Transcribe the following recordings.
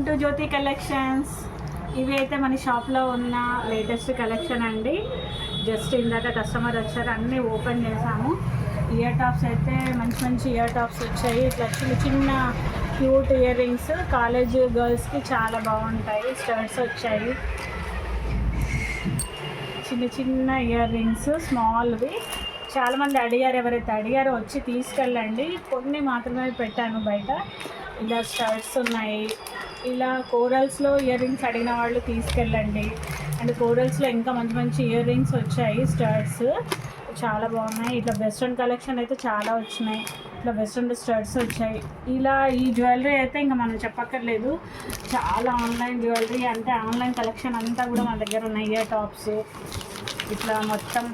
Welcome to Jyothi collections. ఇవి అయితే మన షాప్లో ఉన్న లేటెస్ట్ కలెక్షన్ అండి. జస్ట్ ఇందాక కస్టమర్ వచ్చారు, అన్నీ ఓపెన్ చేసాము. ఇయర్ టాప్స్ అయితే మంచి మంచి ఇయర్ టాప్స్ వచ్చాయి. ఇట్లా చిన్న చిన్న క్యూట్ ఇయర్ రింగ్స్ కాలేజ్ గర్ల్స్కి చాలా బాగుంటాయి. స్టడ్స్ వచ్చాయి, చిన్న చిన్న ఇయర్ రింగ్స్ స్మాల్వి. చాలామంది అడిగారు, ఎవరైతే అడిగారో వచ్చి తీసుకెళ్ళండి. కొన్ని మాత్రమే పెట్టాను బయట. ఇలా స్టడ్స్ ఉన్నాయి, ఇలా కోరల్స్లో ఇయర్ రింగ్స్ అడిగిన వాళ్ళు తీసుకెళ్ళండి. అండ్ కోరల్స్లో ఇంకా మంచి మంచి ఇయర్ రింగ్స్ వచ్చాయి, స్టడ్స్ చాలా బాగున్నాయి. ఇట్లా వెస్ట్రన్ కలెక్షన్ అయితే చాలా వచ్చినాయి. ఇట్లా వెస్ట్రన్ స్టడ్స్ వచ్చాయి. ఇలా ఈ జ్యువెలరీ అయితే ఇంకా మనం చెప్పక్కర్లేదు, చాలా ఆన్లైన్ జ్యువెలరీ అంటే ఆన్లైన్ కలెక్షన్ అంతా కూడా మన దగ్గర ఉన్నాయి. ఇయర్ టాప్స్ ఇట్లా మొత్తం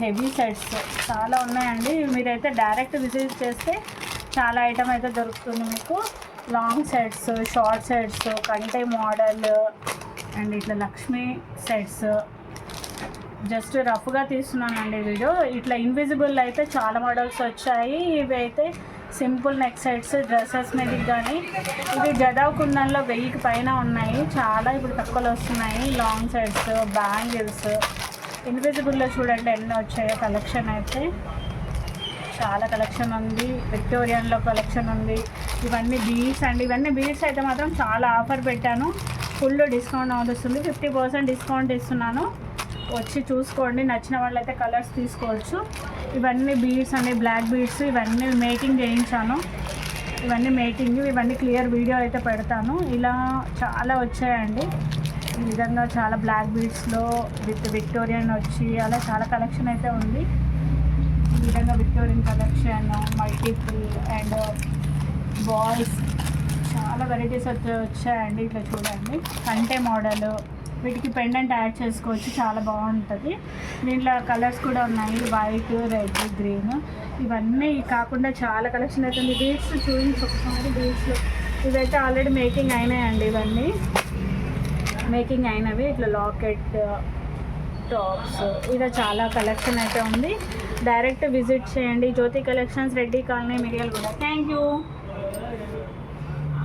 హెవీ సెట్స్ చాలా ఉన్నాయండి. మీరైతే డైరెక్ట్ విజిట్ చేస్తే చాలా ఐటమ్ అయితే దొరుకుతుంది మీకు. లాంగ్ సెట్స్, షార్ట్ సెట్స్, కంటే మోడల్ అండ్ ఇట్లా లక్ష్మీ సెట్స్. జస్ట్ రఫ్గా తీస్తున్నానండి వీడియో. ఇట్లా ఇన్విజిబుల్ అయితే చాలా మోడల్స్ వచ్చాయి. ఇవి అయితే సింపుల్ నెక్ సెట్స్ డ్రెస్సెస్ మీదకి కానీ. ఇవి జదావ్ కుందన్లో 1000కి పైన ఉన్నాయి, చాలా ఇప్పుడు తక్కువలో వస్తున్నాయి. లాంగ్ సెట్స్, బ్యాంగిల్స్ ఇన్విజిబుల్లో చూడండి ఎన్ని వచ్చాయో. కలెక్షన్ అయితే చాలా కలెక్షన్ ఉంది. విక్టోరియన్లో కలెక్షన్ ఉంది. ఇవన్నీ బీడ్స్ అండి. ఇవన్నీ బీడ్స్ అయితే మాత్రం చాలా ఆఫర్ పెట్టాను. ఫుల్ డిస్కౌంట్ వస్తుంది, 50% డిస్కౌంట్ ఇస్తున్నాను. వచ్చి చూసుకోండి, నచ్చిన వాళ్ళైతే కలర్స్ తీసుకోవచ్చు. ఇవన్నీ బీడ్స్ అండి, బ్లాక్ బీడ్స్. ఇవన్నీ మేకింగ్ చేయించాను, ఇవన్నీ మేకింగ్. ఇవన్నీ క్లియర్ వీడియో అయితే పెడతాను. ఇలా చాలా వచ్చాయండి. ఈ విధంగా చాలా బ్లాక్ బీడ్స్లో విత్ విక్టోరియన్ వచ్చి అలా చాలా కలెక్షన్ అయితే ఉంది. ఈ విధంగా Victorian collection, multiple and balls చాలా వెరైటీస్ వచ్చాయండి. ఇట్లా చూడండి, కంటే మోడల్. వీటికి పెండెంట్ యాడ్ చేసుకోవచ్చు, చాలా బాగుంటుంది. దీంట్లో కలర్స్ కూడా ఉన్నాయి, వైట్, రెడ్, గ్రీన్. ఇవన్నీ కాకుండా చాలా కలెక్షన్ అయితే ఉంది. బీడ్స్ చూపించి ఒకసారి. బీడ్స్లో ఇవైతే ఆల్రెడీ మేకింగ్ అయినాయండి. ఇవన్నీ మేకింగ్ అయినవి. ఇట్లా లాకెట్ టాప్స్, ఇలా చాలా కలెక్షన్ అయితే ఉంది. డైరెక్ట్ విజిట్ చేయండి Jyothi Collections, Reddy Colony, Miryalaguda. Thank you.